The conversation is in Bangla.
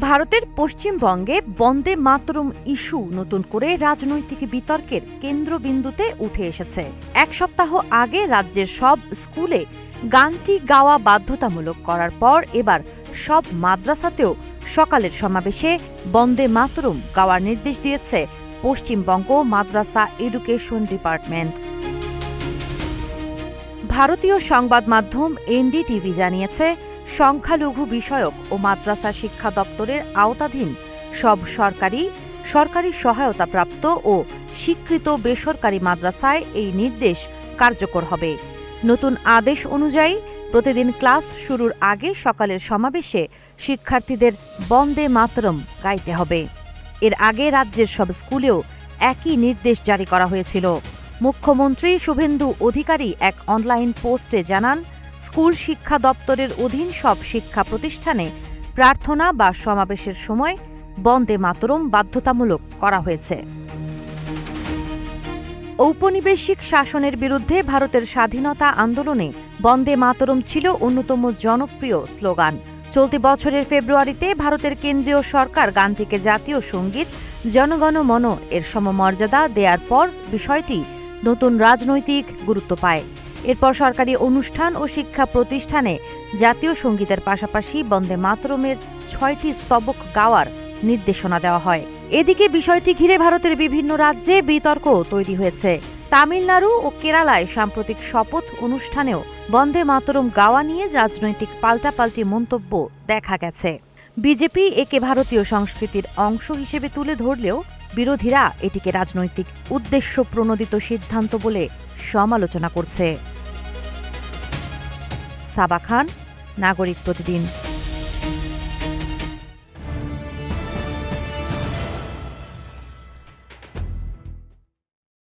ভারতের পশ্চিমবঙ্গে বন্দে মাতরম ইস্যু নতুন করে রাজনৈতিক বিতর্কের কেন্দ্রবিন্দুতে উঠে এসেছে। এক সপ্তাহ আগে রাজ্যের সব স্কুলে গানটি গাওয়া বাধ্যতামূলক করার পর এবার সব মাদ্রাসাতেও সকালের সমাবেশে বন্দে মাতরম গাওয়ার নির্দেশ দিয়েছে পশ্চিমবঙ্গ মাদ্রাসা এডুকেশন ডিপার্টমেন্ট। ভারতীয় সংবাদ মাধ্যম এনডিটিভি জানিয়েছে, সংখ্যালঘু বিষয়ক ও মাদ্রাসা শিক্ষা দপ্তরের আওতাধীন সব সরকারি সহায়তাপ্রাপ্ত ও স্বীকৃত বেসরকারি মাদ্রাসায় এই নির্দেশ কার্যকর হবে। নতুন আদেশ অনুযায়ী প্রতিদিন ক্লাস শুরুর আগে সকালের সমাবেশে শিক্ষার্থীদের বন্দে মাতরম গাইতে হবে। এর আগে রাজ্যের সব স্কুলেও একই নির্দেশ জারি করা হয়েছিল। মুখ্যমন্ত্রী শুভেন্দু অধিকারী এক অনলাইন পোস্টে জানান, স্কুল শিক্ষা দপ্তরের অধীন সব শিক্ষা প্রতিষ্ঠানে প্রার্থনা বা সমাবেশের সময় বন্দে মাতরম বাধ্যতামূলক করা হয়েছে। ঔপনিবেশিক শাসনের বিরুদ্ধে ভারতের স্বাধীনতা আন্দোলনে বন্দে মাতরম ছিল অন্যতম জনপ্রিয় স্লোগান। চলতি বছরের ফেব্রুয়ারিতে ভারতের কেন্দ্রীয় সরকার গানটিকে জাতীয় সঙ্গীত জনগণ মন এর সমমর্যাদা দেওয়ার পর বিষয়টি নতুন রাজনৈতিক গুরুত্ব পায়। এরপর সরকারি অনুষ্ঠান ও শিক্ষা প্রতিষ্ঠানে জাতীয় সঙ্গীতের পাশাপাশি বন্দে মাতরমের 6টি স্তবক গাওয়ার নির্দেশনা দেওয়া হয়। এদিকে বিষয়টি ঘিরে ভারতের বিভিন্ন রাজ্যে বিতর্ক তৈরি হয়েছে। তামিলনাড়ু ও কেরালায় সাম্প্রতিক শপথ অনুষ্ঠানেও বন্দে মাতরম গাওয়া নিয়ে রাজনৈতিক পাল্টাপাল্টি মন্তব্য দেখা গেছে। বিজেপি একে ভারতীয় সংস্কৃতির অংশ হিসেবে তুলে ধরলেও বিরোধীরা এটিকে রাজনৈতিক উদ্দেশ্য প্রণোদিত সিদ্ধান্ত বলে সমালোচনা করছে। সাবা খান, নাগরিক প্রতিদিন।